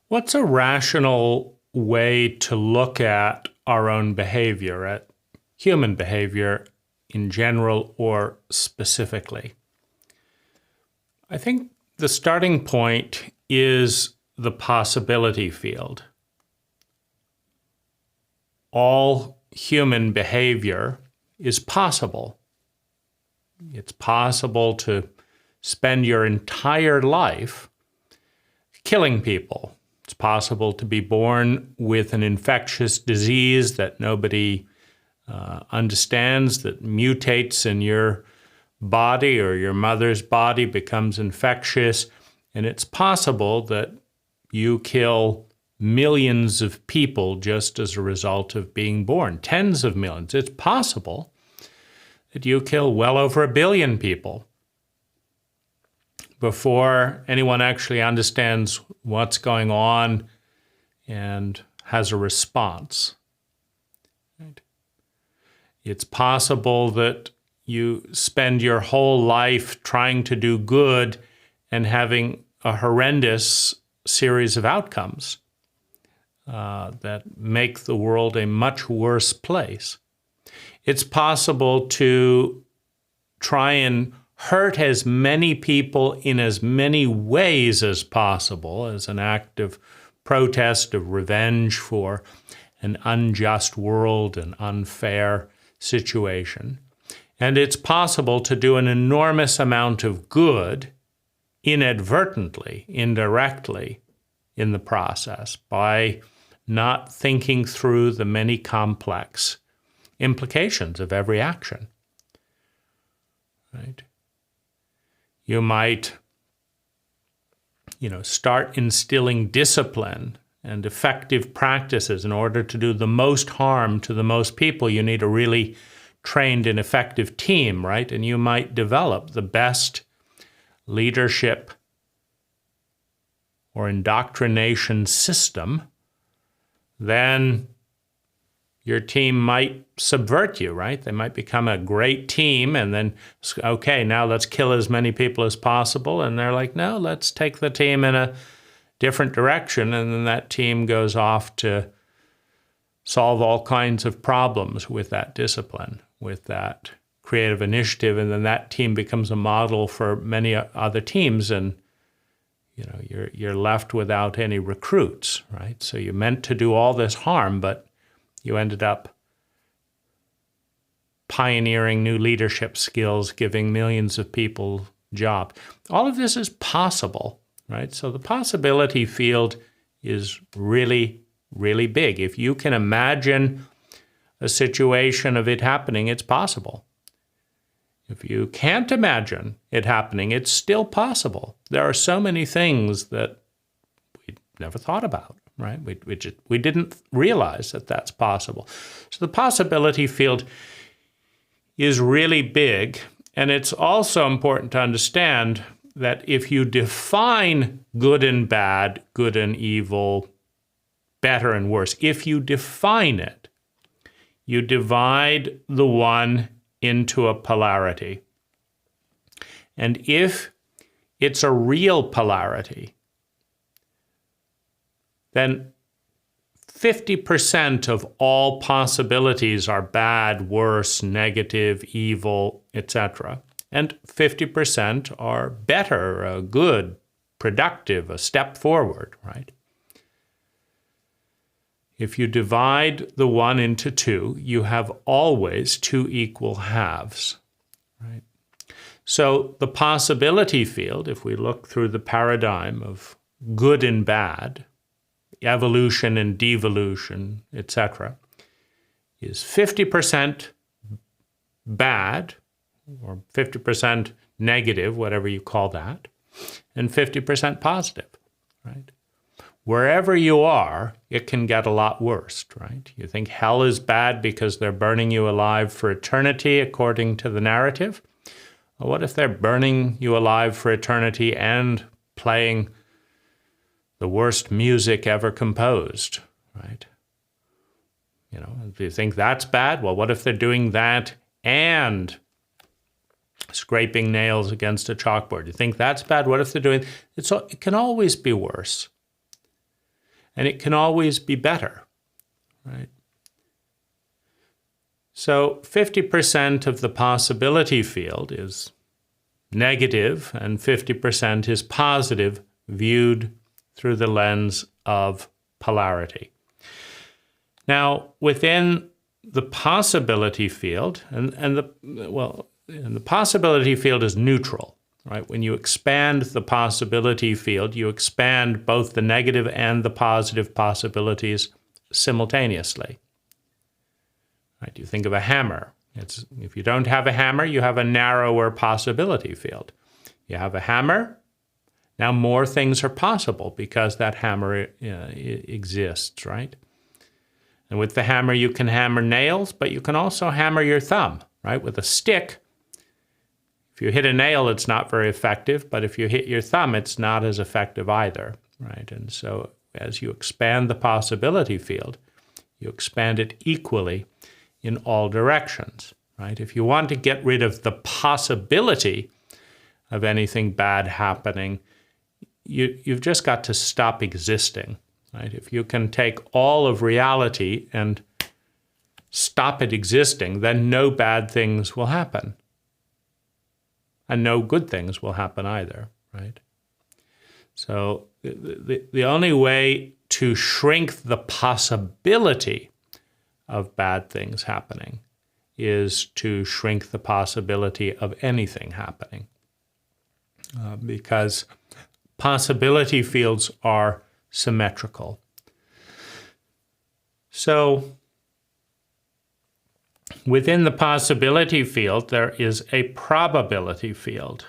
What's a rational way to look at our own behavior, at human behavior in general or specifically? I think the starting point is the possibility field. All human behavior is possible. It's possible to spend your entire life killing people. It's possible to be born with an infectious disease that nobody understands, that mutates in your body or your mother's body, becomes infectious. And it's possible that you kill millions of people just as a result of being born, tens of millions. It's possible that you kill well over 1 billion people before anyone actually understands what's going on and has a response. Right? It's possible that you spend your whole life trying to do good and having a horrendous series of outcomes that make the world a much worse place. It's possible to try and hurt as many people in as many ways as possible as an act of protest, of revenge for an unjust world, an unfair situation. And it's possible to do an enormous amount of good inadvertently, indirectly in the process by not thinking through the many complex implications of every action. Right? You might, start instilling discipline and effective practices in order to do the most harm to the most people. You need a really trained and effective team, right? And you might develop the best leadership or indoctrination system. Then your team might subvert you, right? They might become a great team and then, okay, now let's kill as many people as possible. And they're like, no, let's take the team in a different direction. And then that team goes off to solve all kinds of problems with that discipline, with that creative initiative. And then that team becomes a model for many other teams. And you're left without any recruits, right? So you meant to do all this harm, but you ended up pioneering new leadership skills, giving millions of people jobs. All of this is possible, right? So the possibility field is really, really big. If you can imagine a situation of it happening, it's possible. If you can't imagine it happening, it's still possible. There are so many things that we never thought about. Right? We didn't realize that that's possible. So the possibility field is really big. And it's also important to understand that if you define good and bad, good and evil, better and worse, if you define it, you divide the one into a polarity. And if it's a real polarity, then 50% of all possibilities are bad, worse, negative, evil, etc. And 50% are better, good, productive, a step forward, right? If you divide the one into two, you have always two equal halves, right? So the possibility field, if we look through the paradigm of good and bad, evolution and devolution, etc., is 50% bad, or 50% negative, whatever you call that, and 50% positive, right? Wherever you are, it can get a lot worse, right? You think hell is bad because they're burning you alive for eternity, according to the narrative? Well, what if they're burning you alive for eternity and playing the worst music ever composed, right? If you think that's bad, well, what if they're doing that and scraping nails against a chalkboard? You think that's bad? What if they're doing it? It can always be worse. and it can always be better, right? So 50% of the possibility field is negative and 50% is positive, viewed through the lens of polarity. Now, within the possibility field, and the possibility field is neutral, right? When you expand the possibility field, you expand both the negative and the positive possibilities simultaneously. Right? You think of a hammer. If you don't have a hammer, you have a narrower possibility field. You have a hammer, now more things are possible because that hammer exists, right? And with the hammer, you can hammer nails, but you can also hammer your thumb, right? With a stick, if you hit a nail, it's not very effective, but if you hit your thumb, it's not as effective either, right? And so as you expand the possibility field, you expand it equally in all directions, right? If you want to get rid of the possibility of anything bad happening, you've just got to stop existing, right? If you can take all of reality and stop it existing, then no bad things will happen. And no good things will happen either, right? So the only way to shrink the possibility of bad things happening is to shrink the possibility of anything happening. Because possibility fields are symmetrical. So within the possibility field, there is a probability field,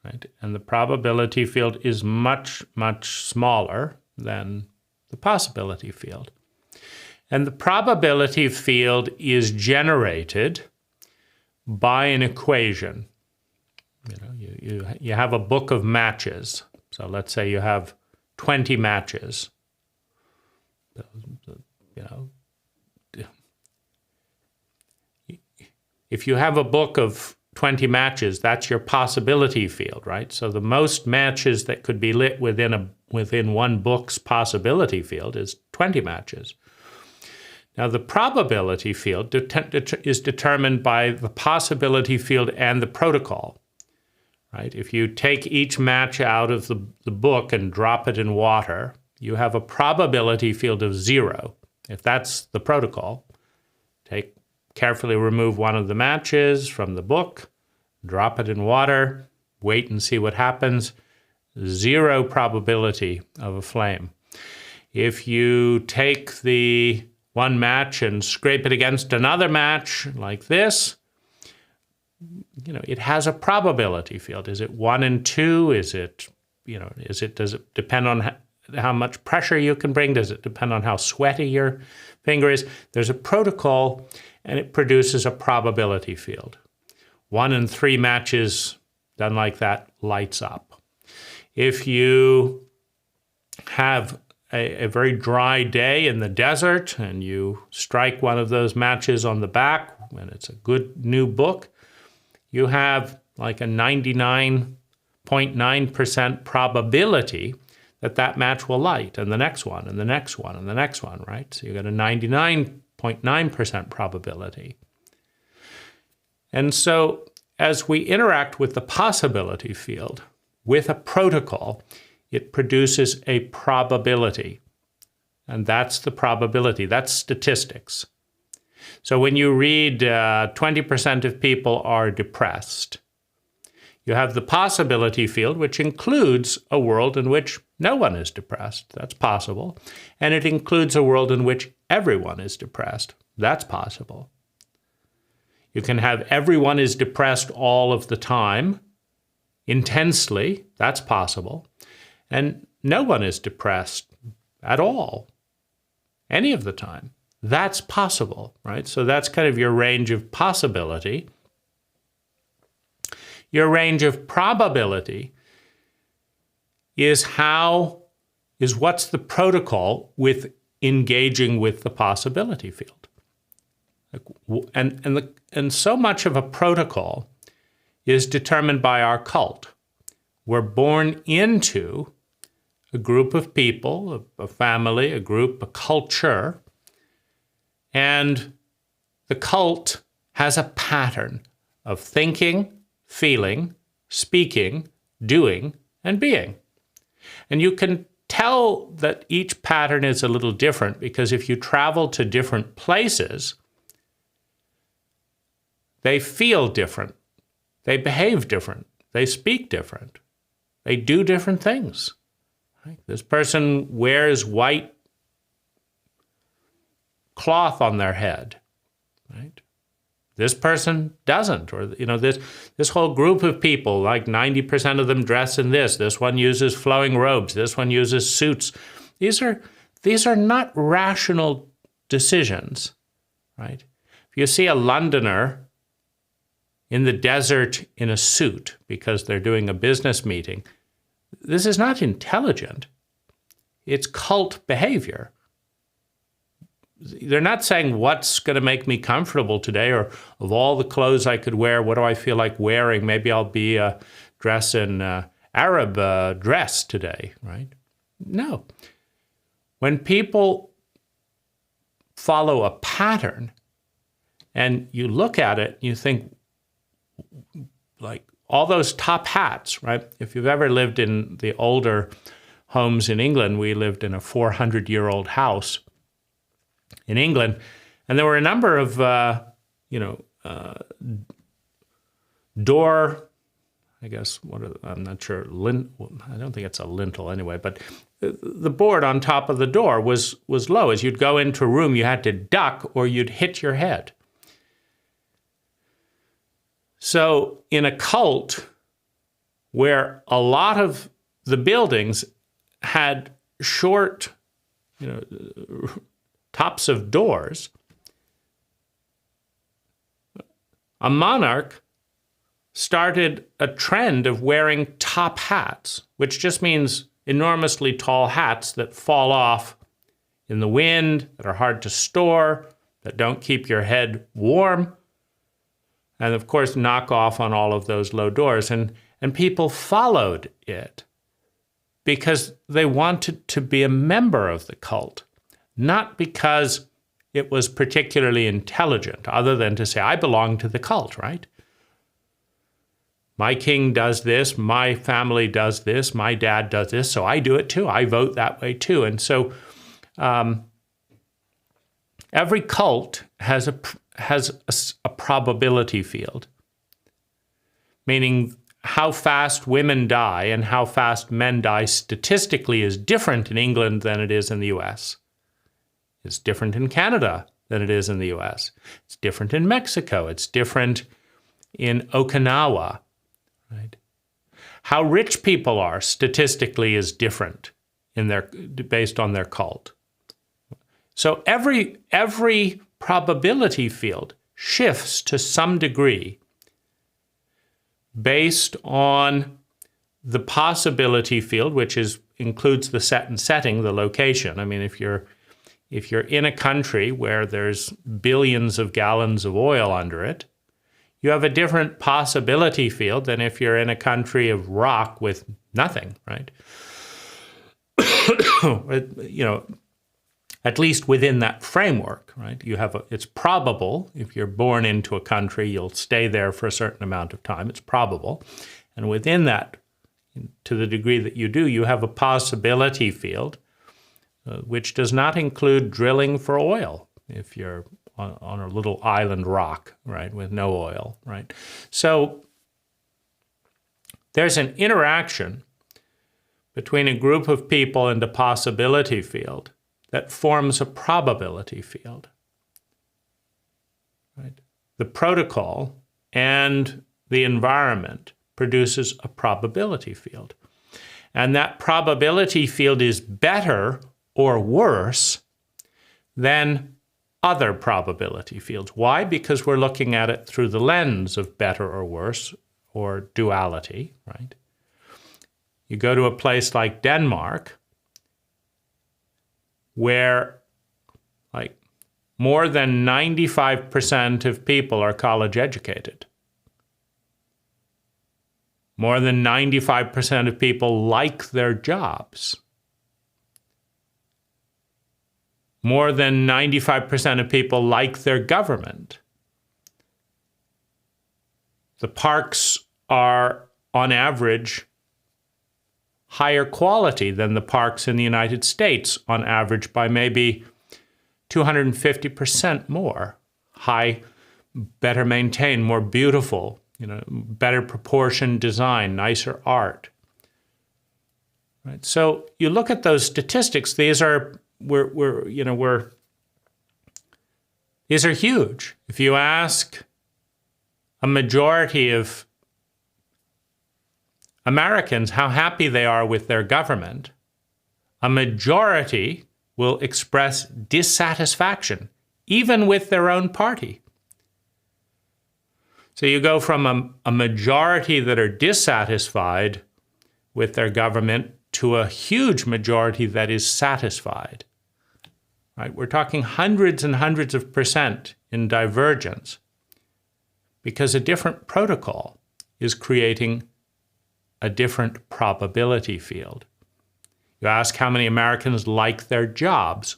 right? And the probability field is much, much smaller than the possibility field. And the probability field is generated by an equation. You have a book of matches. So let's say you have 20 matches. If you have a book of 20 matches, that's your possibility field, right? So the most matches that could be lit within one book's possibility field is 20 matches. Now, the probability field is determined by the possibility field and the protocol, right? If you take each match out of the book and drop it in water, you have a probability field of 0. If that's the protocol, carefully remove one of the matches from the book, drop it in water, wait and see what happens. 0 probability of a flame. If you take the one match and scrape it against another match like this, it has a probability field. Is it 1 and 2? Does it depend on how much pressure you can bring? Does it depend on how sweaty your finger is? There's a protocol, and it produces a probability field. 1 and 3 matches done like that lights up. If you have a very dry day in the desert and you strike one of those matches on the back, and it's a good new book, you have like a 99.9% probability that match will light, and the next one, and the next one, and the next one, right? So you got a 99.9% probability. And so as we interact with the possibility field with a protocol, it produces a probability. And that's the probability. That's statistics. So when you read 20% of people are depressed, you have the possibility field, which includes a world in which no one is depressed. That's possible. And it includes a world in which everyone is depressed. That's possible. You can have everyone is depressed all of the time, intensely. That's possible. And no one is depressed at all, any of the time. That's possible, right? So that's kind of your range of possibility. Your range of probability is what's the protocol with engaging with the possibility field. And so much of a protocol is determined by our cult. We're born into a group of people, a family, a group, a culture, and the cult has a pattern of thinking, feeling, speaking, doing, and being. And you can tell that each pattern is a little different because if you travel to different places, they feel different, they behave different, they speak different, they do different things. Right? This person wears white cloth on their head, right? This person doesn't, or this whole group of people, like 90% of them dress in this. This one uses flowing robes. This one uses suits. These are not rational decisions, right? If you see a Londoner in the desert in a suit because they're doing a business meeting, this is not intelligent. It's cult behavior. They're not saying what's going to make me comfortable today, or of all the clothes I could wear, what do I feel like wearing? Maybe I'll be dress in Arab dress today, right? No. When people follow a pattern and you look at it, you think like all those top hats, right? If you've ever lived in the older homes in England, we lived in a 400-year-old house in England, and there were a number of, door, I guess, I'm not sure, I don't think it's a lintel anyway, but the board on top of the door was low. As you'd go into a room, you had to duck or you'd hit your head. So in a cult where a lot of the buildings had short, tops of doors, a monarch started a trend of wearing top hats, which just means enormously tall hats that fall off in the wind, that are hard to store, that don't keep your head warm, and of course knock off on all of those low doors. And people followed it because they wanted to be a member of the cult. Not because it was particularly intelligent, other than to say, I belong to the cult, right? My king does this, my family does this, my dad does this, so I do it too. I vote that way too. And so every cult has a probability field, meaning how fast women die and how fast men die statistically is different in England than it is in the US. It's different in Canada than it is in the US. It's different in Mexico. It's different in Okinawa, right? How rich people are statistically is different based on their cult. So every probability field shifts to some degree based on the possibility field, which includes the set and setting, the location. I mean, if you're in a country where there's billions of gallons of oil under it, you have a different possibility field than if you're in a country of rock with nothing, right? At least within that framework, right? It's probable if you're born into a country, you'll stay there for a certain amount of time. It's probable. And within that, to the degree that you do, you have a possibility field which does not include drilling for oil if you're on a little island rock, right, with no oil, right? So there's an interaction between a group of people and a possibility field that forms a probability field, right? The protocol and the environment produces a probability field. And that probability field is better or worse than other probability fields. Why? Because we're looking at it through the lens of better or worse, or duality, right? You go to a place like Denmark, where like more than 95% of people are college educated. More than 95% of people like their jobs. more than 95% of people like their government. The parks are, on average, higher quality than the parks in the United States, on average, by maybe 250% more. High, better maintained, more beautiful, better proportioned design, nicer art. Right? So you look at those statistics; these are these are huge. If you ask a majority of Americans how happy they are with their government, a majority will express dissatisfaction, even with their own party. So you go from a majority that are dissatisfied with their government to a huge majority that is satisfied. Right? We're talking hundreds and hundreds of percent in divergence because a different protocol is creating a different probability field. You ask how many Americans like their jobs,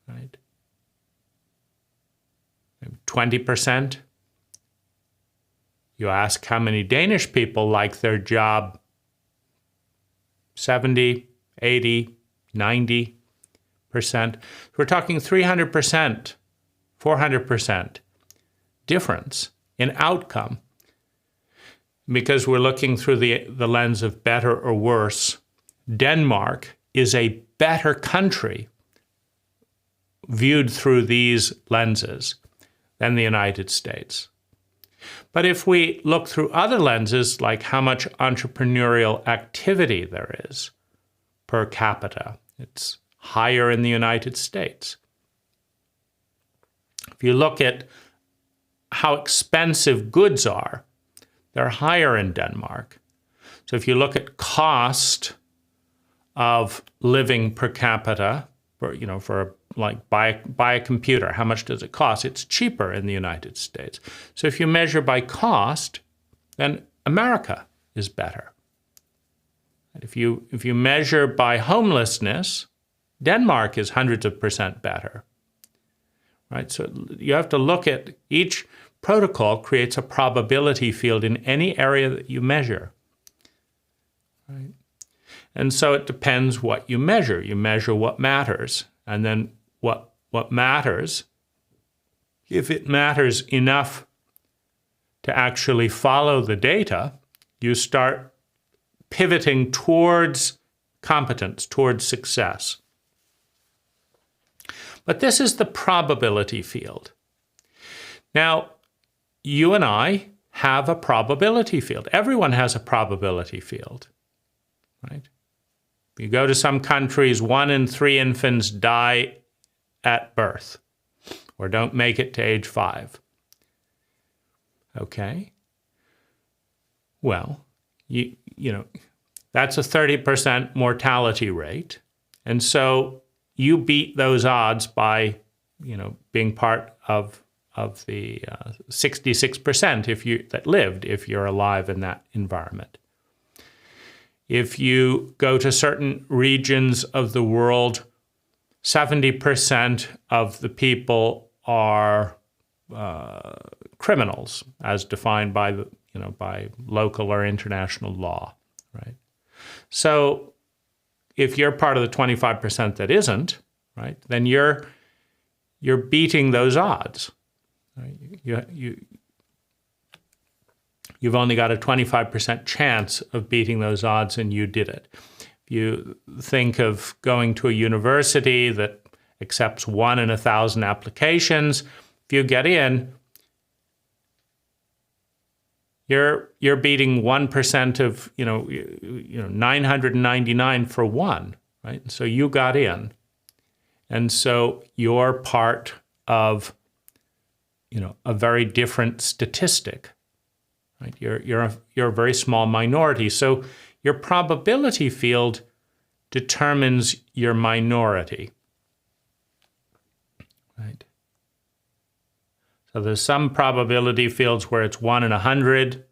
right? 20%. You ask how many Danish people like their job, 70, 80, 90%. We're talking 300%, 400% difference in outcome because we're looking through the lens of better or worse. Denmark is a better country viewed through these lenses than the United States. But if we look through other lenses, like how much entrepreneurial activity there is per capita, it's higher in the United States. If you look at how expensive goods are, they're higher in Denmark. So if you look at cost of living per capita, buy a computer, how much does it cost? It's cheaper in the United States. So if you measure by cost, then America is better. And if you measure by homelessness, Denmark is hundreds of percent better. Right? So you have to look at each protocol creates a probability field in any area that you measure. Right? And so it depends what you measure. You measure what matters. And then what matters, if it matters enough to actually follow the data, you start pivoting towards competence, towards success. But this is the probability field. Now, you and I have a probability field. Everyone has a probability field, right? You go to some countries, 1 in 3 infants die at birth or don't make it to age 5. Okay. Well, you know, that's a 30% mortality rate. And so you beat those odds by, being part of the 66% that lived if you're alive in that environment. If you go to certain regions of the world, 70% of the people are criminals, as defined by by local or international law, right? So, if you're part of the 25% that isn't, right, then you're beating those odds. Right? You've only got a 25% chance of beating those odds, and you did it. If you think of going to a university that accepts 1 in 1,000 applications, if you get in, you're beating 1% of 999 for 1, right? And so you got in, and so you're part of a very different statistic. Right? You're a very small minority. So your probability field determines your minority. Right? So there's some probability fields where it's 1 in 100.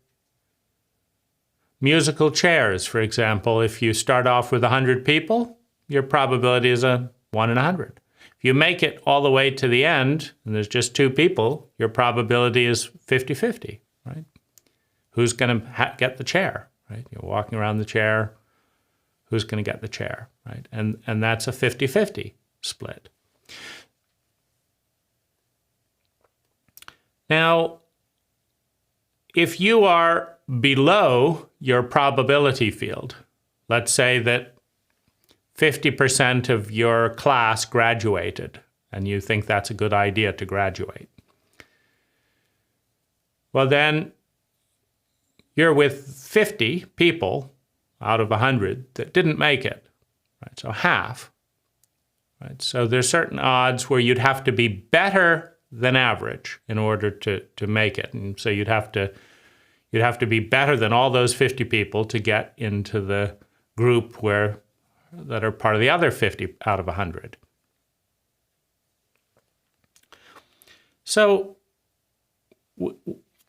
Musical chairs, for example, if you start off with 100 people, your probability is a 1 in 100. If you make it all the way to the end and there's just 2 people, your probability is 50-50, right? Who's going to get the chair, right? You're walking around the chair. Who's going to get the chair, right? And that's a 50-50 split. Now, if you are below your probability field, let's say that 50% of your class graduated, and you think that's a good idea to graduate. Well, then you're with 50 people out of 100 that didn't make it, right? So half, right? So there's certain odds where you'd have to be better than average in order to make it. And so you'd have to be better than all those 50 people to get into the group that are part of the other 50 out of 100. So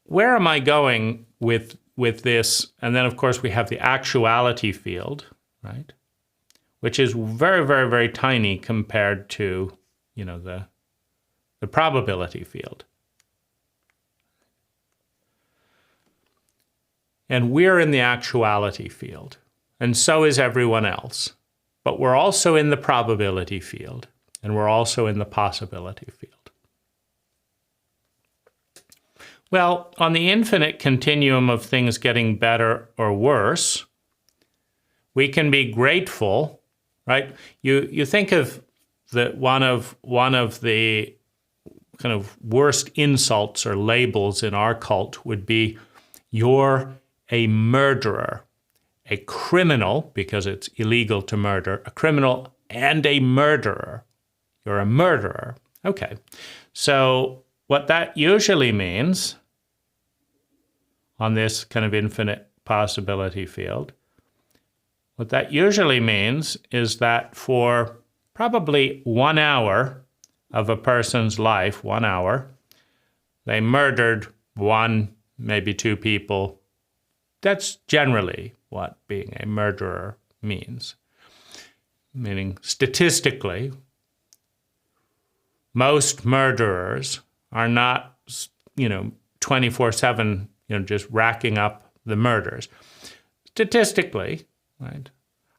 where am I going with this? And then, of course, we have the actuality field, right? Which is very, very, very tiny compared to, the probability field. And we're in the actuality field, and so is everyone else. But we're also in the probability field, and we're also in the possibility field. Well, on the infinite continuum of things getting better or worse, we can be grateful, right? You think of one of the kind of worst insults or labels in our cult would be, you're a murderer, a criminal, because it's illegal to murder, a criminal and a murderer. You're a murderer. Okay. So what that usually means on this kind of infinite possibility field, what that usually means is that for probably 1 hour of a person's life, 1 hour, they murdered 1, maybe 2 people. That's generally what being a murderer means. Meaning, statistically, most murderers are not, 24/7, just racking up the murders. Statistically, right?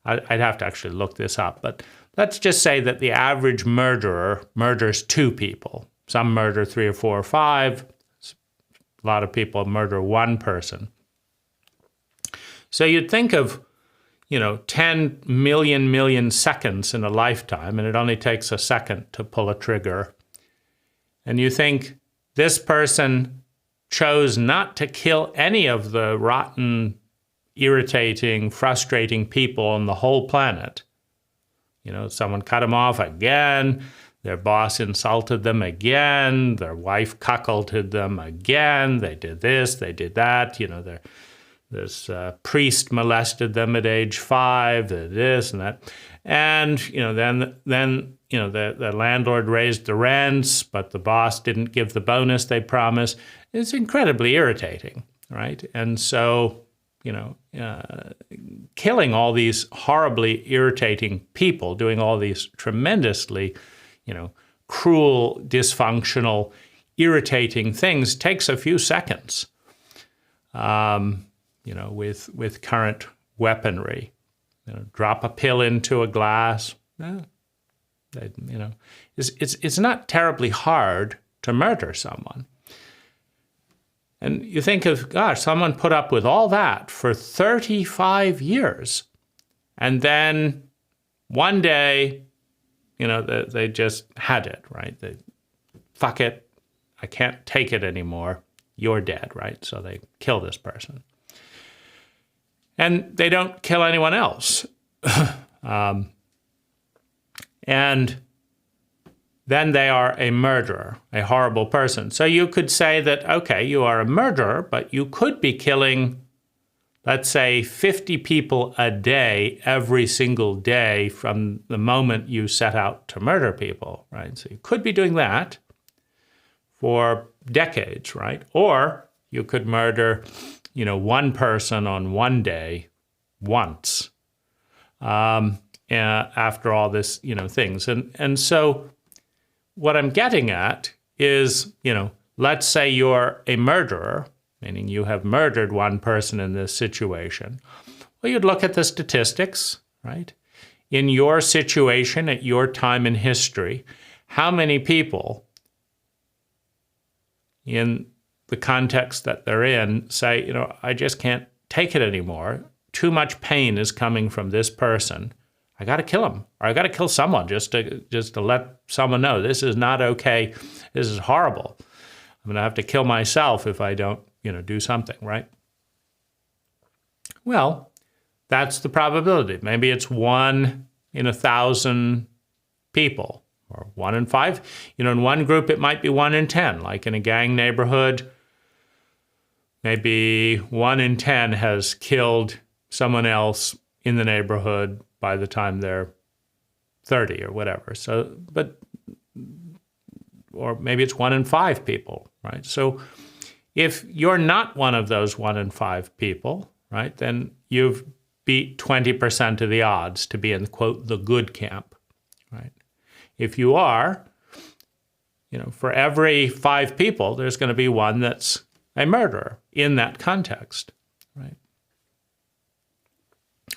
I'd have to actually look this up, but let's just say that the average murderer murders 2 people. Some murder 3 or 4 or 5. A lot of people murder 1 person. So you'd think of, 10 million seconds in a lifetime, and it only takes a second to pull a trigger. And you think this person chose not to kill any of the rotten, irritating, frustrating people on the whole planet. Someone cut them off again, their boss insulted them again, their wife cuckolded them again, they did this, they did that, this priest molested them at age 5, this and that. And, then the landlord raised the rents, but the boss didn't give the bonus they promised. It's incredibly irritating, right? And so, killing all these horribly irritating people, doing all these tremendously, cruel, dysfunctional, irritating things takes a few seconds, with current weaponry. Drop a pill into a glass. It's not terribly hard to murder someone. And you think of, gosh, someone put up with all that for 35 years. And then one day, they just had it, right? Fuck it, I can't take it anymore. You're dead, right? So they kill this person. And they don't kill anyone else. And then they are a murderer, a horrible person. So you could say that, okay, you are a murderer, but you could be killing, let's say, 50 people a day every single day from the moment you set out to murder people, right? So you could be doing that for decades, right? Or you could murder, 1 person on one day once. after all this, things. And so what I'm getting at is, let's say you're a murderer, meaning you have murdered one person in this situation. Well, you'd look at the statistics, right? In your situation, at your time in history, how many people in the context that they're in say, I just can't take it anymore. Too much pain is coming from this person. I got to kill him, or I got to kill someone just to let someone know this is not okay. This is horrible. I'm going to have to kill myself if I don't, do something, right? Well, that's the probability. Maybe it's 1 in 1,000 people, or 1 in 5. In one group, it might be 1 in 10, like in a gang neighborhood. Maybe 1 in 10 has killed someone else in the neighborhood by the time they're 30 or whatever. So, or maybe it's 1 in 5 people, right? So if you're not one of those 1 in 5 people, right, then you've beat 20% of the odds to be in, quote, the good camp, right? If you are, for every 5 people, there's going to be one that's a murderer in that context, right?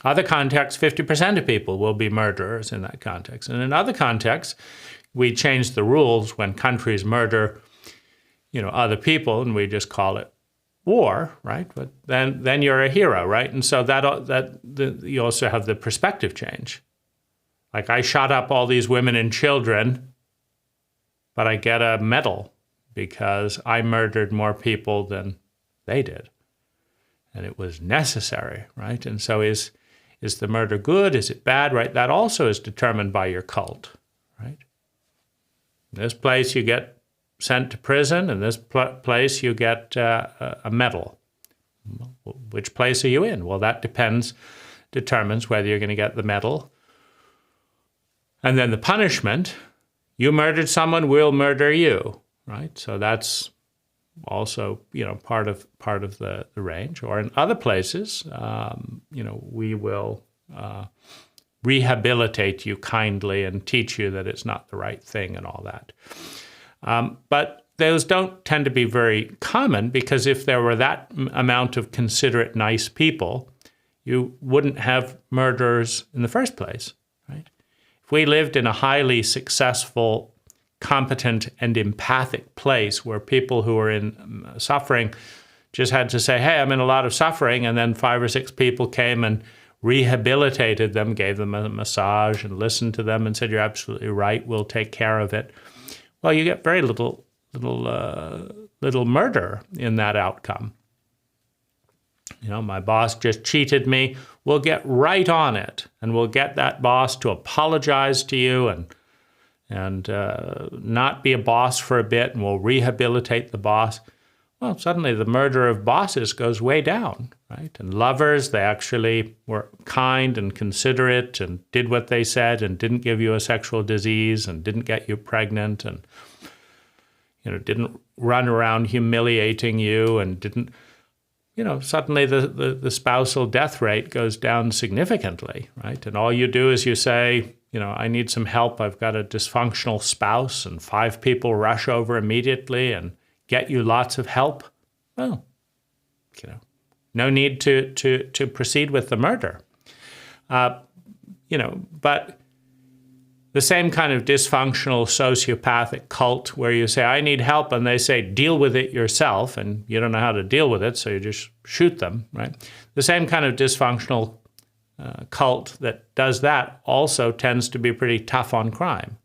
Other contexts, 50% of people will be murderers in that context. And in other contexts, we change the rules when countries murder, other people, and we just call it war, right? But then you're a hero, right? And so you also have the perspective change. Like, I shot up all these women and children, but I get a medal because I murdered more people than they did. And it was necessary, right? And so is the murder good? Is it bad, right? That also is determined by your cult, right? In this place, you get sent to prison. In this place, you get a medal. Which place are you in? Well, that determines whether you're going to get the medal. And then the punishment, you murdered someone, we'll murder you, right? So that's also, part of the range. Or in other places, we will rehabilitate you kindly and teach you that it's not the right thing and all that. But those don't tend to be very common, because if there were that amount of considerate, nice people, you wouldn't have murderers in the first place, right? If we lived in a highly successful, competent, and empathic place where people who were in suffering just had to say, hey, I'm in a lot of suffering, and then 5 or 6 people came and rehabilitated them, gave them a massage and listened to them and said, you're absolutely right, we'll take care of it. Well, you get very little murder in that outcome. My boss just cheated me. We'll get right on it, and we'll get that boss to apologize to you and not be a boss for a bit, and we'll rehabilitate the boss. Well, suddenly the murder of bosses goes way down, right? And lovers, they actually were kind and considerate and did what they said and didn't give you a sexual disease and didn't get you pregnant and, didn't run around humiliating you and didn't, suddenly the spousal death rate goes down significantly, right? And all you do is you say, I need some help. I've got a dysfunctional spouse, and 5 people rush over immediately and get you lots of help. Well, no need to proceed with the murder. But the same kind of dysfunctional sociopathic cult where you say, I need help, and they say, deal with it yourself, and you don't know how to deal with it, so you just shoot them, right? The same kind of dysfunctional cult that does that also tends to be pretty tough on crime,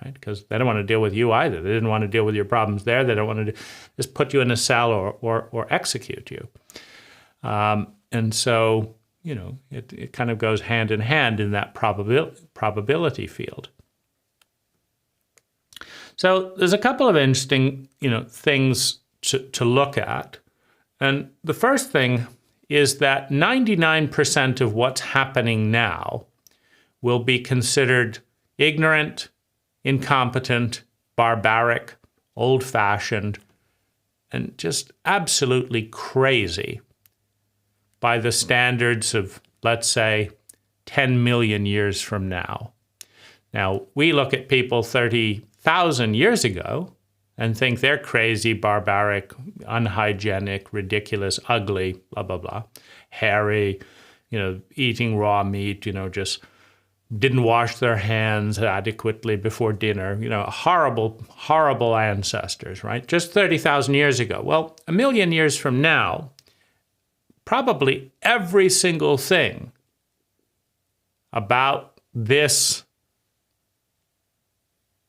right? Because they don't want to deal with you either. They didn't want to deal with your problems there. They don't want to just put you in a cell or execute you. And so, it kind of goes hand in hand in that probability field. So there's a couple of interesting, things to look at. And the first thing is that 99% of what's happening now will be considered ignorant, incompetent, barbaric, old-fashioned, and just absolutely crazy by the standards of, let's say, 10 million years from now. Now, we look at people 30,000 years ago and think they're crazy, barbaric, unhygienic, ridiculous, ugly, blah, blah, blah, hairy, eating raw meat, just didn't wash their hands adequately before dinner, horrible, horrible ancestors, right? Just 30,000 years ago. Well, a million years from now, probably every single thing about this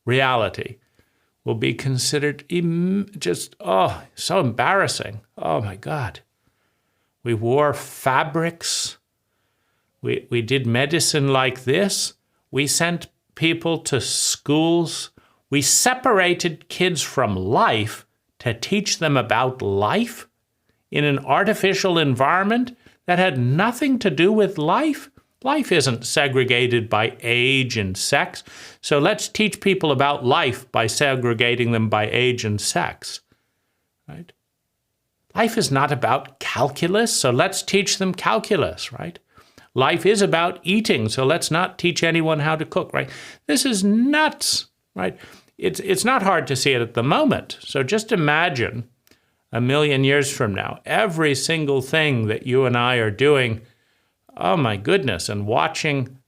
reality will be considered so embarrassing. Oh my God. We wore fabrics. We did medicine like this. We sent people to schools. We separated kids from life to teach them about life in an artificial environment that had nothing to do with life. Life isn't segregated by age and sex. So let's teach people about life by segregating them by age and sex, right? Life is not about calculus, so let's teach them calculus, right? Life is about eating, so let's not teach anyone how to cook, right? This is nuts, right? It's not hard to see it at the moment. So just imagine a million years from now, every single thing that you and I are doing, oh my goodness, and watching.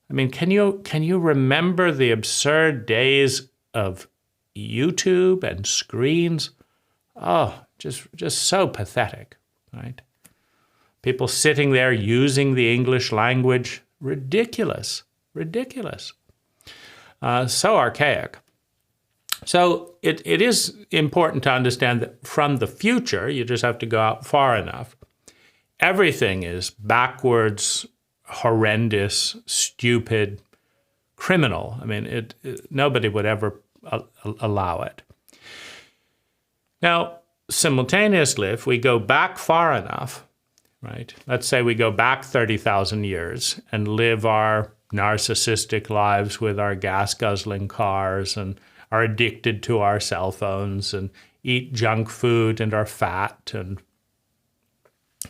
I mean, can you remember the absurd days of YouTube and screens? Oh, just so pathetic, right? People sitting there using the English language, ridiculous. So archaic. So it is important to understand that from the future, you just have to go out far enough, everything is backwards, horrendous, stupid, criminal. I mean, nobody would ever allow it. Now, simultaneously, if we go back far enough, right? Let's say we go back 30,000 years and live our narcissistic lives with our gas-guzzling cars and are addicted to our cell phones and eat junk food and are fat and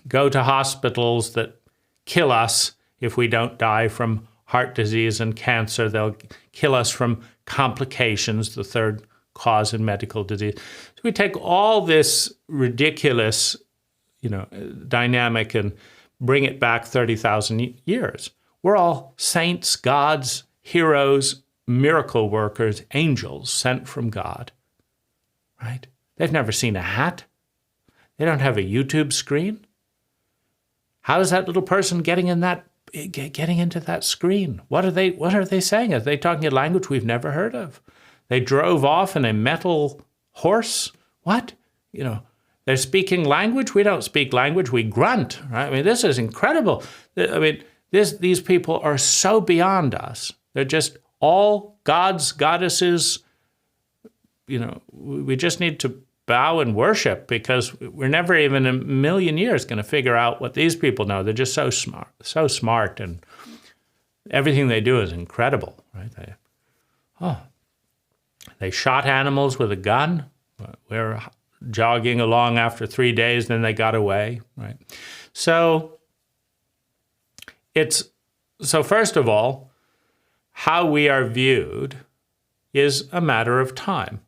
go to hospitals that kill us if we don't die from heart disease and cancer. They'll kill us from complications, the third cause in medical disease. So we take all this ridiculous, dynamic and bring it back 30,000 years. We're all saints, gods, heroes, miracle workers, angels sent from God, right? They've never seen a hat. They don't have a YouTube screen. How is that little person getting into that screen? What are they saying? Are they talking a language we've never heard of? They drove off in a metal horse. What? They're speaking language. We don't speak language. We grunt, right? I mean, this is incredible. I mean, these people are so beyond us. They're just all gods, goddesses. We just need to bow and worship because we're never even in a million years going to figure out what these people know. They're just so smart, and everything they do is incredible, right? They shot animals with a gun. We're jogging along after 3 days, then they got away, right? So first of all, how we are viewed is a matter of time.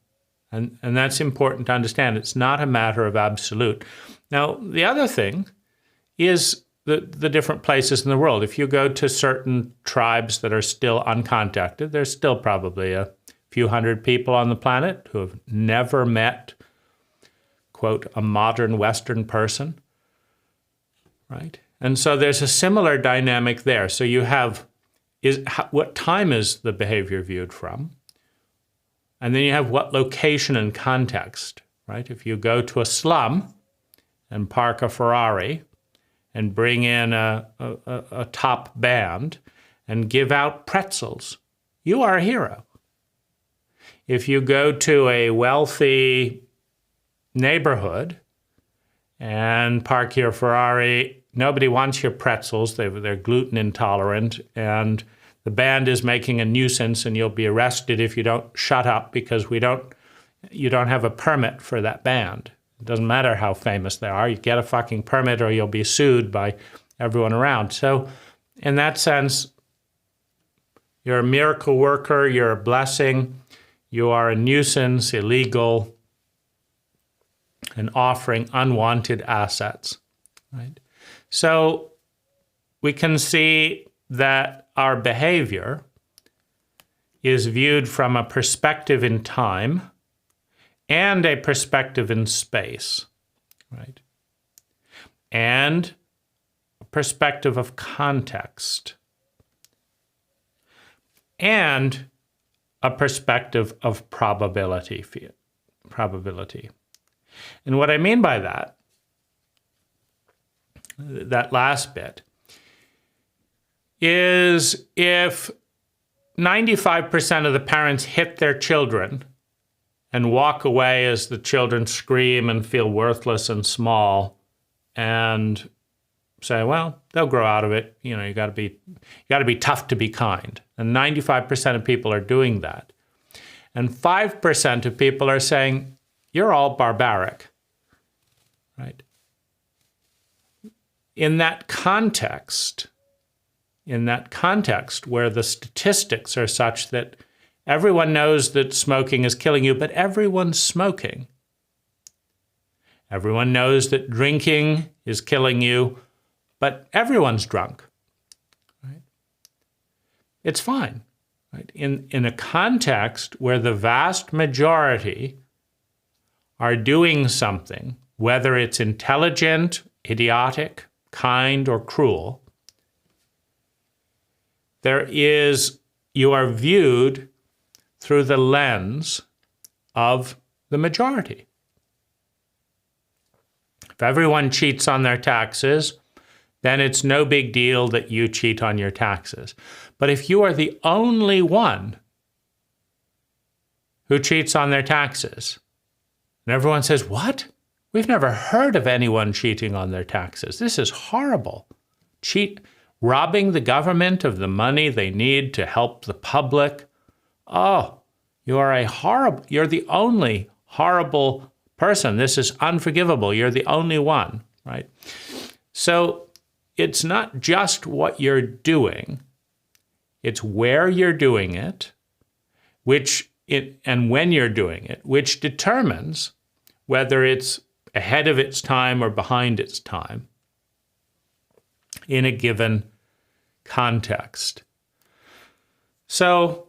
And that's important to understand. It's not a matter of absolute. Now, the other thing is the different places in the world. If you go to certain tribes that are still uncontacted, there's still probably a few hundred people on the planet who have never met, quote, a modern Western person, right? And so there's a similar dynamic there. So you have, what time is the behavior viewed from? And then you have what location and context, right? If you go to a slum and park a Ferrari and bring in a top band and give out pretzels, you are a hero. If you go to a wealthy neighborhood and park your Ferrari, nobody wants your pretzels. They're gluten intolerant, and the band is making a nuisance, and you'll be arrested if you don't shut up because you don't have a permit for that band. It doesn't matter how famous they are. You get a fucking permit or you'll be sued by everyone around. So in that sense, you're a miracle worker, you're a blessing, you are a nuisance, illegal, and offering unwanted assets, right? So we can see that our behavior is viewed from a perspective in time and a perspective in space, right? And a perspective of context and a perspective of probability. And what I mean by that last bit, is if 95% of the parents hit their children and walk away as the children scream and feel worthless and small and say, well, they'll grow out of it. You know, you got to be tough to be kind. And 95% of people are doing that. And 5% of people are saying, you're all barbaric, right? In that context where the statistics are such that everyone knows that smoking is killing you, but everyone's smoking. Everyone knows that drinking is killing you, but everyone's drunk, right? It's fine, right? In a context where the vast majority are doing something, whether it's intelligent, idiotic, kind, or cruel, you are viewed through the lens of the majority. If everyone cheats on their taxes, then it's no big deal that you cheat on your taxes. But if you are the only one who cheats on their taxes, and everyone says, what? We've never heard of anyone cheating on their taxes. This is horrible. Robbing the government of the money they need to help the public. Oh, you're the only horrible person. This is unforgivable. You're the only one, right? So it's not just what you're doing. It's where you're doing it, and when you're doing it, which determines whether it's ahead of its time or behind its time in a given context. So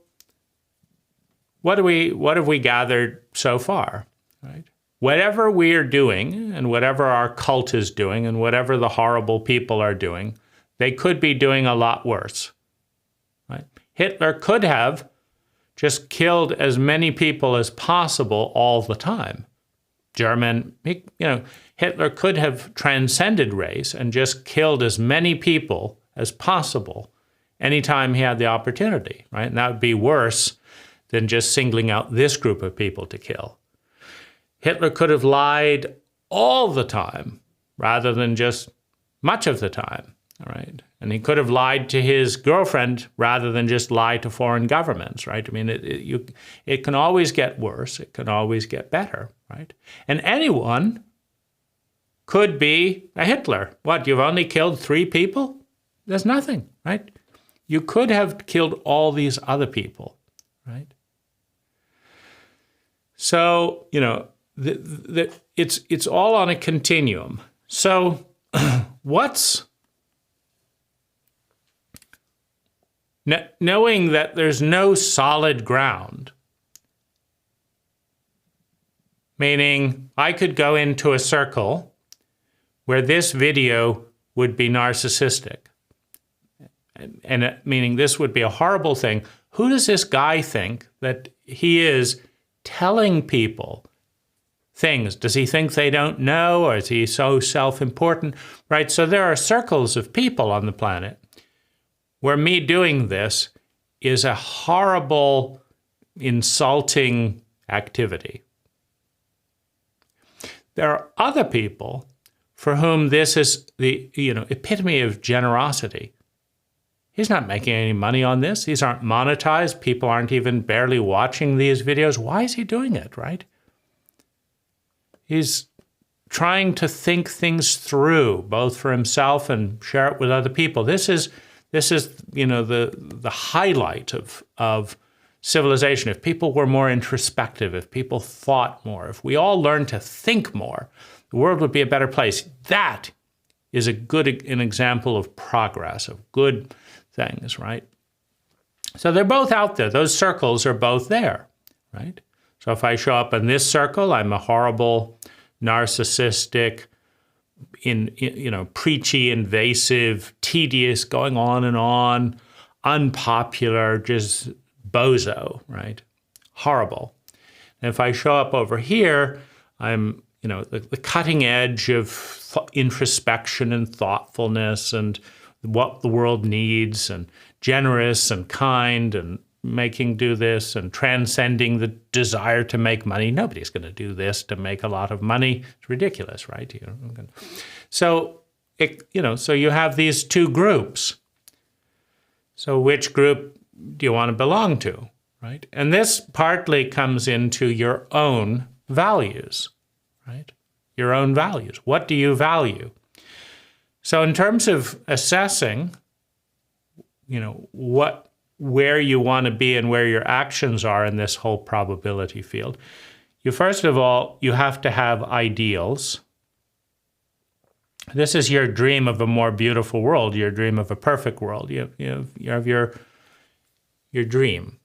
what have we gathered so far, right? Whatever we are doing and whatever our cult is doing and whatever the horrible people are doing, they could be doing a lot worse, right? Hitler could have just killed as many people as possible all the time. Hitler could have transcended race and just killed as many people as possible anytime he had the opportunity, right? And that would be worse than just singling out this group of people to kill. Hitler could have lied all the time rather than just much of the time, all right? And he could have lied to his girlfriend rather than just lie to foreign governments, right? I mean, it can always get worse. It can always get better, right? And anyone could be a Hitler. What, you've only killed 3 people? There's nothing, right? You could have killed all these other people, right? So, it's all on a continuum. So knowing that there's no solid ground, meaning I could go into a circle where this video would be narcissistic, and meaning this would be a horrible thing. Who does this guy think that he is telling people things? Does he think they don't know, or is he so self-important, right? So there are circles of people on the planet where me doing this is a horrible, insulting activity. There are other people for whom this is the epitome of generosity. He's not making any money on this. These aren't monetized. People aren't even barely watching these videos. Why is he doing it, right? He's trying to think things through, both for himself and share it with other people. This This is, the highlight of civilization. If people were more introspective, if people thought more, if we all learned to think more, the world would be a better place. That is an example of progress, of good things, right? So they're both out there. Those circles are both there, right? So if I show up in this circle, I'm a horrible, narcissistic, preachy, invasive, tedious, going on and on, unpopular, just bozo, right? Horrible. And if I show up over here, I'm, the cutting edge of introspection and thoughtfulness and what the world needs, and generous and kind and making do this and transcending the desire to make money. Nobody's going to do this to make a lot of money. It's ridiculous, right? So you have these two groups. So which group do you want to belong to, right? And this partly comes into your own values, right? Your own values. What do you value? So in terms of assessing, where you want to be and where your actions are in this whole probability field, first of all, you have to have ideals. This is your dream of a more beautiful world, your dream of a perfect world. You have your dream,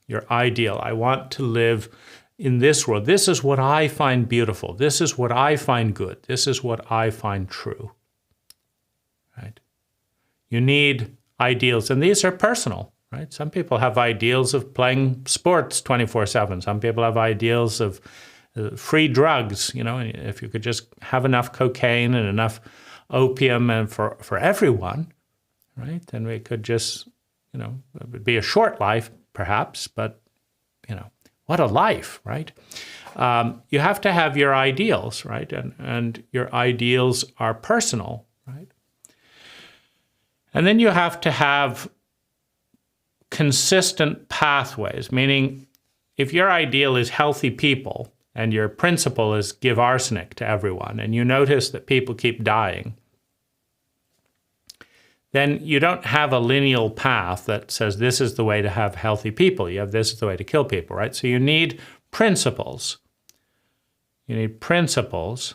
your ideal. I want to live in this world. This is what I find beautiful. This is what I find good. This is what I find true. Right? You need ideals, and these are personal, right? Some people have ideals of playing sports 24/7. Some people have ideals of free drugs, if you could just have enough cocaine and enough opium and for everyone, right? Then we could just, it would be a short life perhaps, but, what a life, right? You have to have your ideals, right? And your ideals are personal, right? And then you have to have consistent pathways, meaning if your ideal is healthy people and your principle is give arsenic to everyone, and you notice that people keep dying, then you don't have a lineal path that says this is the way to have healthy people. You have this is the way to kill people, right? So you need principles. You need principles,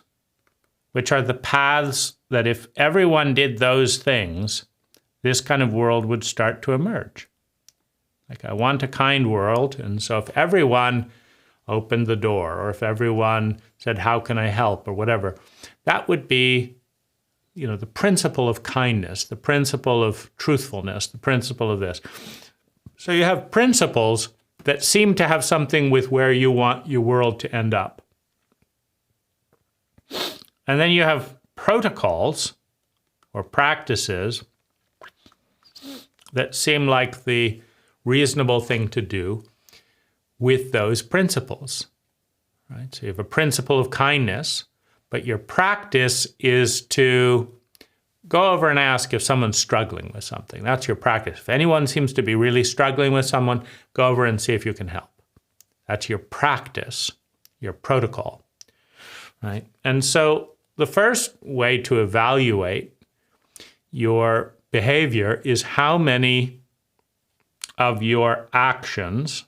which are the paths that if everyone did those things, this kind of world would start to emerge. Like, I want a kind world, and so if everyone opened the door, or if everyone said, how can I help, or whatever, that would be, the principle of kindness, the principle of truthfulness, the principle of this. So you have principles that seem to have something with where you want your world to end up. And then you have protocols or practices that seem like the reasonable thing to do with those principles, right? So you have a principle of kindness, but your practice is to go over and ask if someone's struggling with something. That's your practice. If anyone seems to be really struggling with someone, go over and see if you can help. That's your practice, your protocol, right? And so the first way to evaluate your behavior is how many of your actions,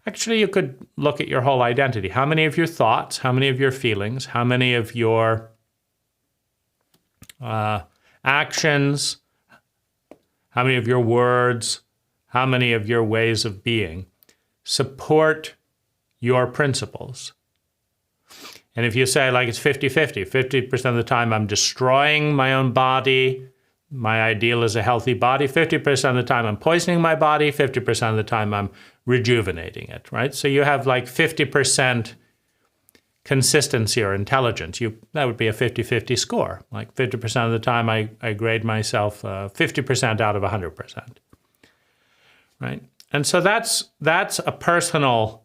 actually you could look at your whole identity. How many of your thoughts, how many of your feelings, how many of your actions, how many of your words, how many of your ways of being support your principles? And if you say like it's 50-50, 50% of the time I'm destroying my own body, my ideal is a healthy body, 50% of the time I'm poisoning my body, 50% of the time I'm rejuvenating it, right? So you have like 50% consistency or intelligence. That would be a 50-50 score. Like 50% of the time I grade myself 50% out of 100%, right? And so that's a personal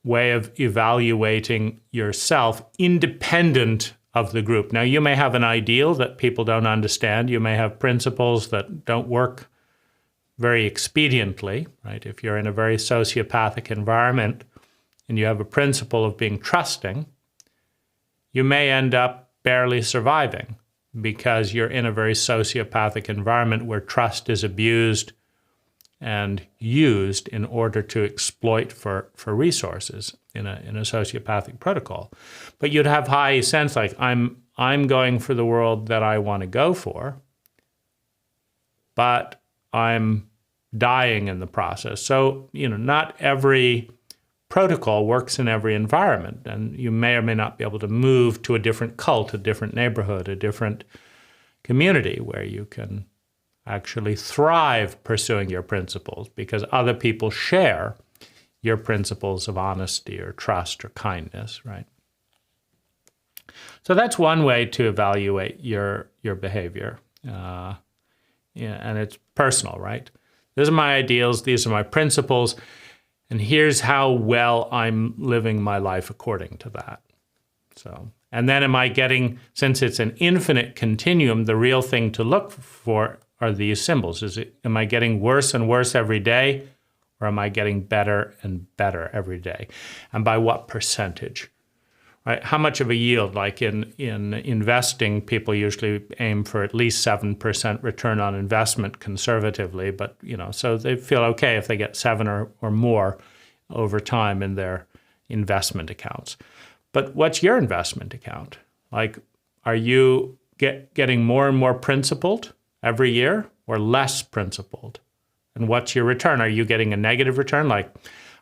way of evaluating yourself independent of the group. Now, you may have an ideal that people don't understand. You may have principles that don't work very expediently, right? If you're in a very sociopathic environment and you have a principle of being trusting, you may end up barely surviving, because you're in a very sociopathic environment where trust is abused and used in order to exploit for resources in a sociopathic protocol. But you'd have high sense like, I'm going for the world that I want to go for, but I'm dying in the process. So, not every protocol works in every environment, and you may or may not be able to move to a different cult, a different neighborhood, a different community where you can actually thrive pursuing your principles because other people share your principles of honesty or trust or kindness, right? So that's one way to evaluate your behavior. And it's personal, right? These are my ideals, these are my principles, and here's how well I'm living my life according to that. So, and then am I getting, since it's an infinite continuum, the real thing to look for are these symbols. Am I getting worse and worse every day, or am I getting better and better every day? And by what percentage? Right? How much of a yield? Like in investing, people usually aim for at least 7% return on investment conservatively, but so they feel okay if they get 7 or more over time in their investment accounts. But what's your investment account? Like, are you getting more and more principled every year or less principled? And what's your return? Are you getting a negative return? Like,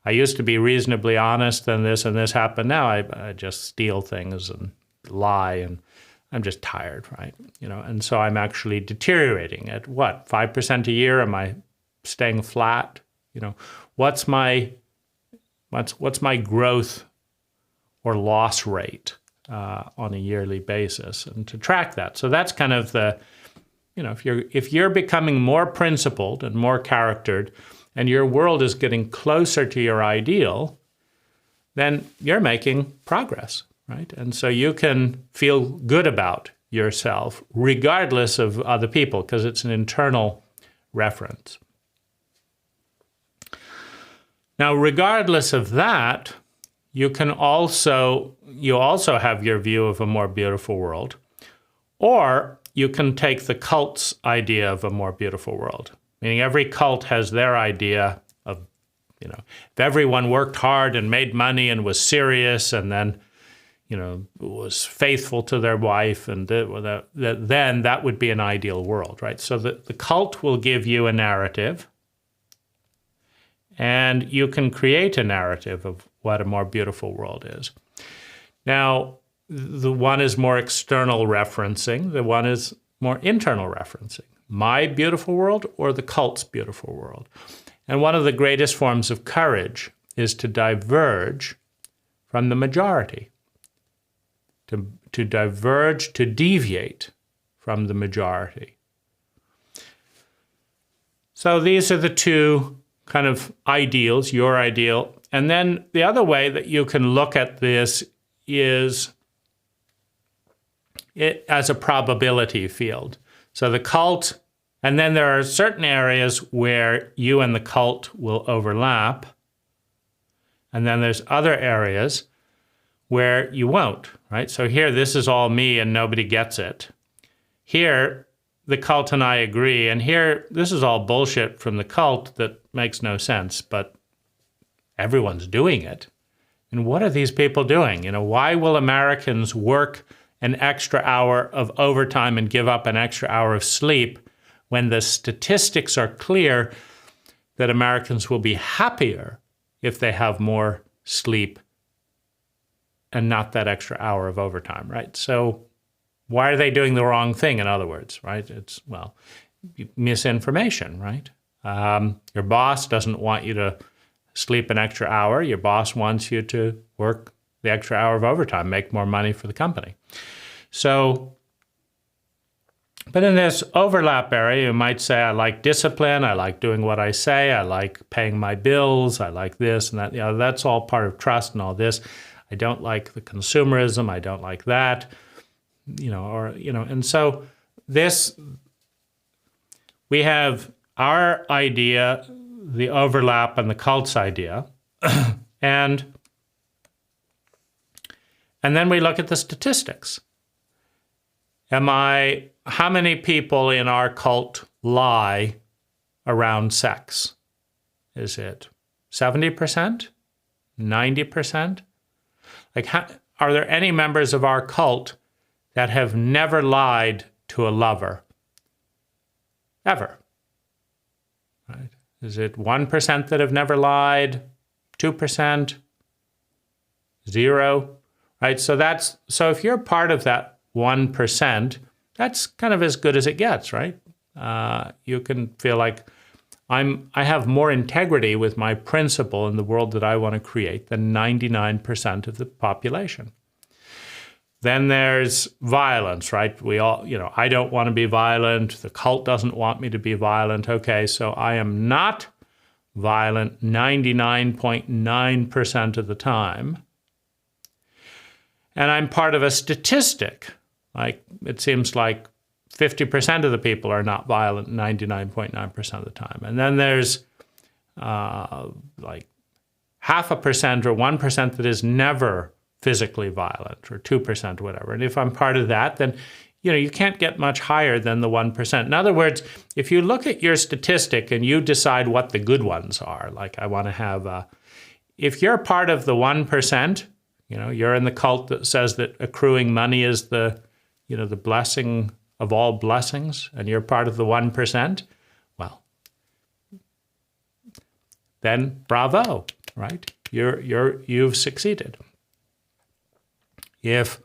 I used to be reasonably honest and this happened. Now I just steal things and lie and I'm just tired, right? And so I'm actually deteriorating at what, 5% a year? Am I staying flat? What's my growth or loss rate on a yearly basis, and to track that. So that's kind of the, if you're becoming more principled and more charactered, and your world is getting closer to your ideal, then you're making progress, right? And so you can feel good about yourself regardless of other people because it's an internal reference. Now, regardless of that, you also have your view of a more beautiful world, or you can take the cult's idea of a more beautiful world. Meaning every cult has their idea of, if everyone worked hard and made money and was serious and then, was faithful to their wife, and then that would be an ideal world, right? So the cult will give you a narrative, and you can create a narrative of what a more beautiful world is. Now, the one is more external referencing, the one is more internal referencing. My beautiful world or the cult's beautiful world. And one of the greatest forms of courage is to diverge from the majority, to diverge, to deviate from the majority. So these are the two kind of ideals, your ideal. And then the other way that you can look at this is it as a probability field. So the cult, and then there are certain areas where you and the cult will overlap. And then there's other areas where you won't, right? So here, this is all me and nobody gets it. Here, the cult and I agree. And here, this is all bullshit from the cult that makes no sense, but everyone's doing it. And what are these people doing? Why will Americans work an extra hour of overtime and give up an extra hour of sleep when the statistics are clear that Americans will be happier if they have more sleep and not that extra hour of overtime, right? So why are they doing the wrong thing, in other words, right? It's, misinformation, right? Your boss doesn't want you to sleep an extra hour. Your boss wants you to work the extra hour of overtime, make more money for the company. So, but in this overlap area, you might say, I like discipline, I like doing what I say, I like paying my bills, I like this and that. That's all part of trust and all this. I don't like the consumerism, I don't like that, and so this, we have our idea, the overlap, and the cult's idea, and then we look at the statistics. How many people in our cult lie around sex? Is it 70%? 90%? Like, are there any members of our cult that have never lied to a lover? Ever. Right? Is it 1% that have never lied? 2%? 0? Right? So if you're part of that 1%, that's kind of as good as it gets, right? You can feel like I have more integrity with my principle in the world that I want to create than 99% of the population. Then there's violence, right? We all, I don't want to be violent. The cult doesn't want me to be violent. Okay, so I am not violent 99.9% of the time. And I'm part of a statistic. Like, it seems like 50% of the people are not violent 99.9% of the time. And then there's like 0.5% or 1% that is never physically violent, or 2%, whatever. And if I'm part of that, then you can't get much higher than the 1%. In other words, if you look at your statistic and you decide what the good ones are, like I want to have, if you're part of the 1%, you're in the cult that says that accruing money is the blessing of all blessings, and you're part of the 1%, well, then bravo, right? You've succeeded. If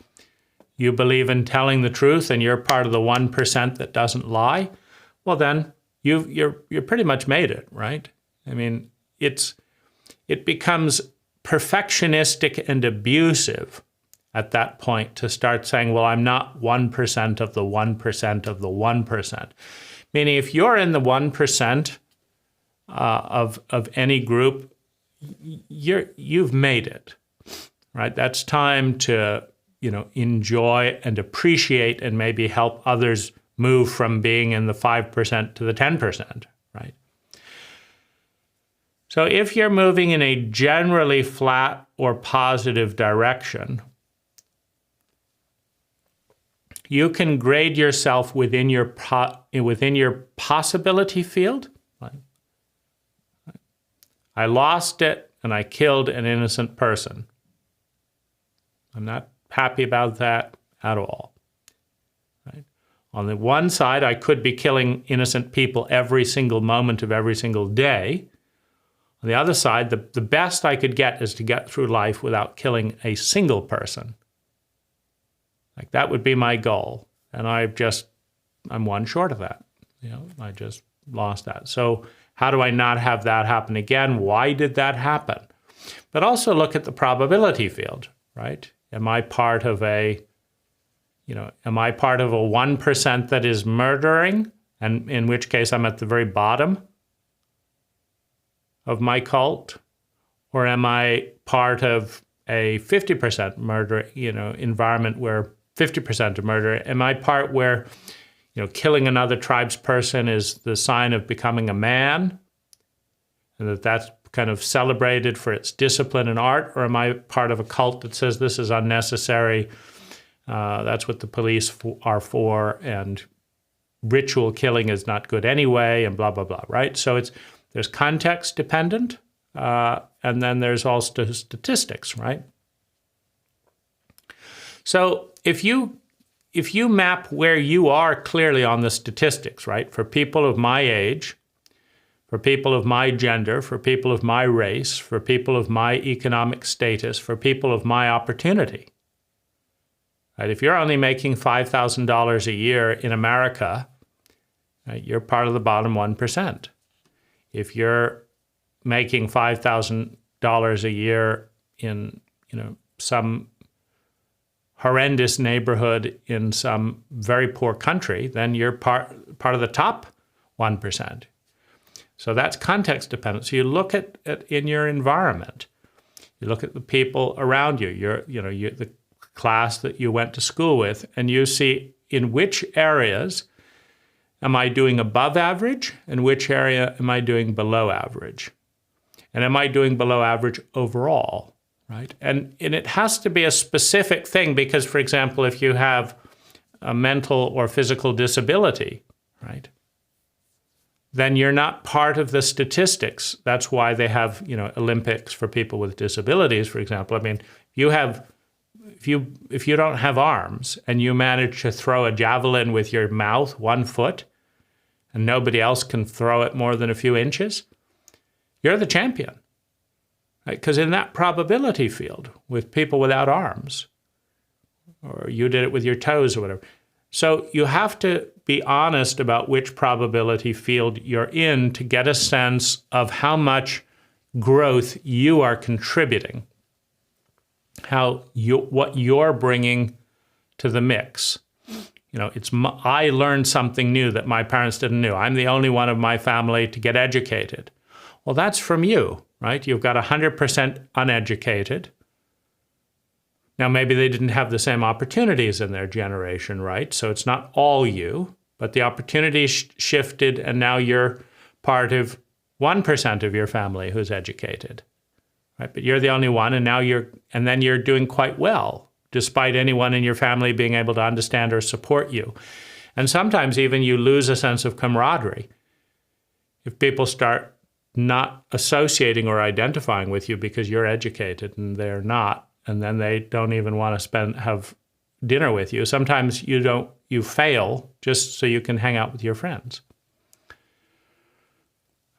you believe in telling the truth and you're part of the 1% that doesn't lie, well, then you're pretty much made it, right? I mean, it becomes perfectionistic and abusive at that point to start saying, well, I'm not 1% of the 1% of the 1%. Meaning, if you're in the 1% of any group, you've made it, right? That's time to enjoy and appreciate and maybe help others move from being in the 5% to the 10%, right? So if you're moving in a generally flat or positive direction, you can grade yourself within your possibility field. Right? I lost it and I killed an innocent person. I'm not happy about that at all. Right? On the one side, I could be killing innocent people every single moment of every single day. On the other side, the best I could get is to get through life without killing a single person. Like, that would be my goal. And I'm one short of that. I just lost that. So how do I not have that happen again? Why did that happen? But also look at the probability field, right? Am I part of a 1% that is murdering? And in which case I'm at the very bottom of my cult? Or am I part of a 50% murder, environment where 50% of murder? Am I part where, killing another tribe's person is the sign of becoming a man, and that's kind of celebrated for its discipline and art? Or am I part of a cult that says this is unnecessary, that's what the police are for, and ritual killing is not good anyway, and blah, blah, blah, right? So there's context dependent, and then there's also statistics, right? So if you map where you are clearly on the statistics, right, for people of my age, for people of my gender, for people of my race, for people of my economic status, for people of my opportunity, right? If you're only making $5,000 a year in America, right, you're part of the bottom 1%. If you're making $5,000 a year in, some horrendous neighborhood in some very poor country, then you're part of the top 1%. So that's context dependent. So you look at in your environment, you look at the people around you, the class that you went to school with, and you see in which areas am I doing above average, and which area am I doing below average? And am I doing below average overall, right? And it has to be a specific thing because, for example, if you have a mental or physical disability, right, then you're not part of the statistics. That's why they have, Olympics for people with disabilities, for example. I mean, if you don't have arms and you manage to throw a javelin with your mouth 1 foot and nobody else can throw it more than a few inches, you're the champion. Because in that probability field with people without arms, or you did it with your toes or whatever. So you have to be honest about which probability field you're in to get a sense of how much growth you are contributing, what you're bringing to the mix. I learned something new that my parents didn't know. I'm the only one of my family to get educated. Well, that's from you, right? You've got 100% uneducated. Now, maybe they didn't have the same opportunities in their generation, right? So it's not all you, but the opportunities shifted, and now you're part of 1% of your family who's educated, right? But you're the only one, and then you're doing quite well, despite anyone in your family being able to understand or support you. And sometimes even you lose a sense of camaraderie if people start not associating or identifying with you because you're educated and they're not. And then they don't even want to have dinner with you. Sometimes you fail just so you can hang out with your friends.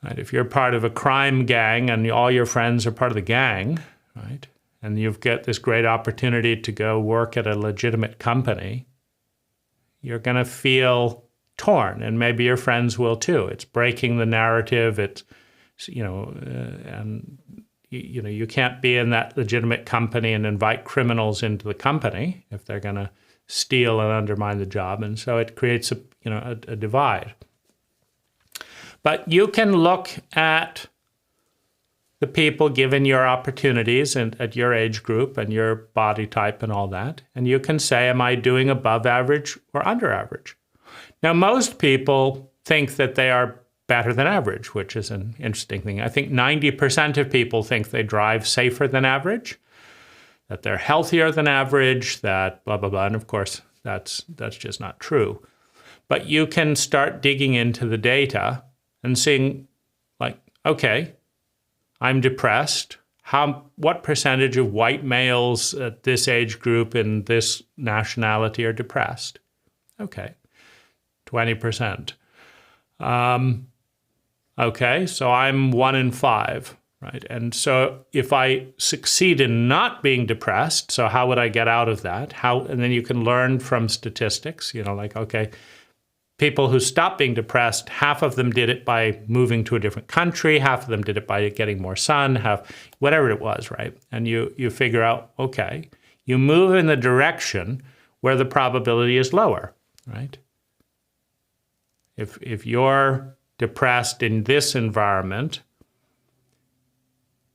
Right? If you're part of a crime gang and all your friends are part of the gang, right? And you've got this great opportunity to go work at a legitimate company, you're going to feel torn, and maybe your friends will too. It's breaking the narrative. It's, you can't be in that legitimate company and invite criminals into the company if they're going to steal and undermine the job. And so it creates a divide. But you can look at the people given your opportunities and at your age group and your body type and all that, and you can say, am I doing above average or under average? Now, most people think that they are better than average, which is an interesting thing. I think 90% of people think they drive safer than average, that they're healthier than average, that blah, blah, blah. And of course, that's just not true. But you can start digging into the data and seeing, like, okay, I'm depressed. What percentage of white males at this age group in this nationality are depressed? Okay, 20%. Okay, so I'm 1 in 5, right? And so if I succeed in not being depressed, so how would I get out of that? And then you can learn from statistics, okay, people who stopped being depressed, half of them did it by moving to a different country, half of them did it by getting more sun, whatever it was, right? And you figure out, okay, you move in the direction where the probability is lower, right? If you're depressed in this environment,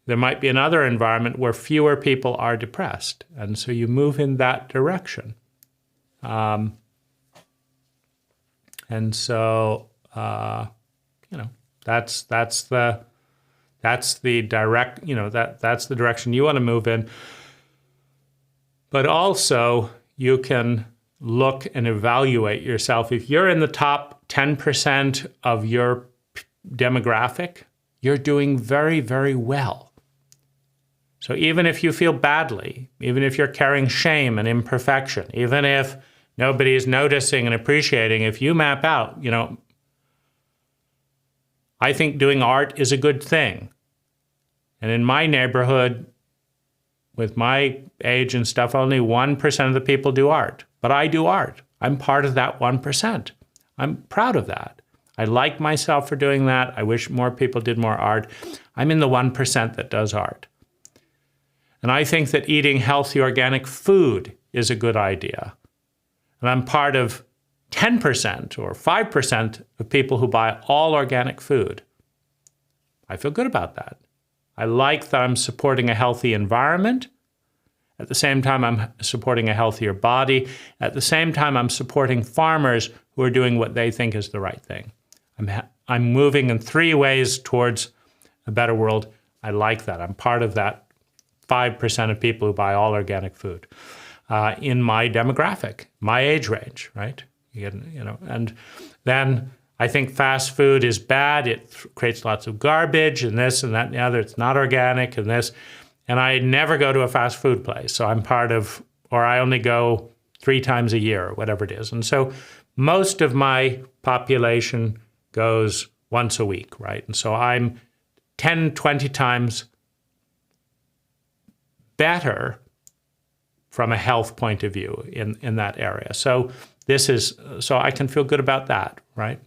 there might be another environment where fewer people are depressed. And so you move in that direction. And so, that's the direct, that's the direction you want to move in. But also you can look and evaluate yourself. If you're in the top 10% of your demographic, you're doing very, very well. So even if you feel badly, even if you're carrying shame and imperfection, even if nobody is noticing and appreciating, if you map out, I think doing art is a good thing. And in my neighborhood, with my age and stuff, only 1% of the people do art. But I do art. I'm part of that 1%. I'm proud of that. I like myself for doing that. I wish more people did more art. I'm in the 1% that does art. And I think that eating healthy organic food is a good idea. And I'm part of 10% or 5% of people who buy all organic food. I feel good about that. I like that I'm supporting a healthy environment. At the same time, I'm supporting a healthier body. At the same time, I'm supporting farmers who are doing what they think is the right thing. I'm moving in 3 ways towards a better world. I like that. I'm part of that 5% of people who buy all organic food. in my demographic, my age range, right? And then I think fast food is bad. It creates lots of garbage and this and that and the other. It's not organic and this. And I never go to a fast food place. So I'm part of, or I only go 3 times a year or whatever it is. And so most of my population goes once a week, right? And so I'm 10, 20 times better from a health point of view in that area. So so I can feel good about that, right?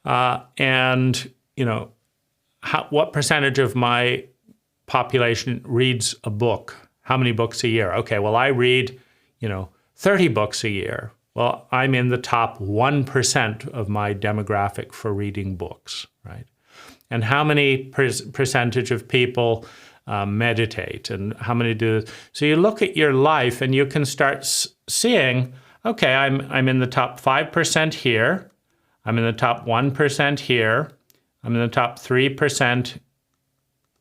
And, what percentage of my population reads a book? How many books a year? Okay, well, I read, 30 books a year. Well, I'm in the top 1% of my demographic for reading books, right? And how many percentage of people meditate, and how many do? So you look at your life and you can start seeing, okay, I'm in the top 5% here. I'm in the top 1% here. I'm in the top 3%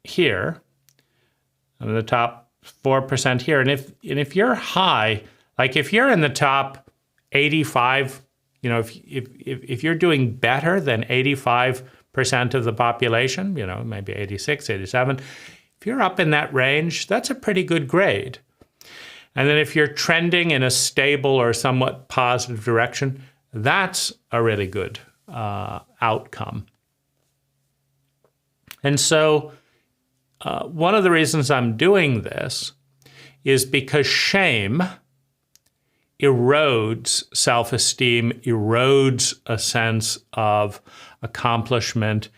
here. I'm in the top 4% here. And if you're high, like if you're in the top 85, if you're doing better than 85% of the population, maybe 86, 87, if you're up in that range, that's a pretty good grade. And then if you're trending in a stable or somewhat positive direction, that's a really good outcome. And so one of the reasons I'm doing this is because shame erodes self-esteem, erodes a sense of accomplishment,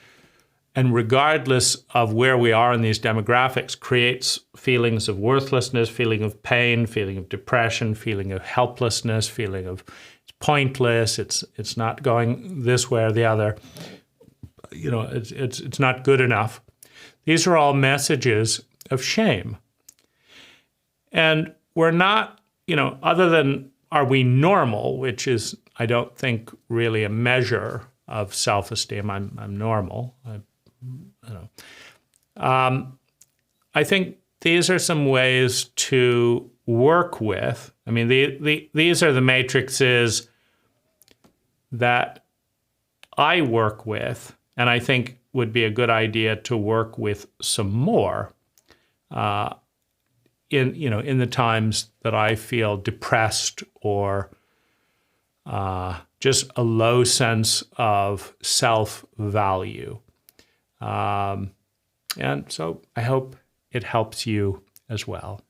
and regardless of where we are in these demographics, creates feelings of worthlessness, feeling of pain, feeling of depression, feeling of helplessness, feeling of it's pointless, it's not going this way or the other, it's not good enough. These are all messages of shame. And we're not, other than are we normal, which is, I don't think, really a measure of self-esteem. I'm normal. I think these are some ways to work with. I mean, these are the matrices that I work with, and I think would be a good idea to work with some more in the times that I feel depressed or just a low sense of self-value. And so I hope it helps you as well.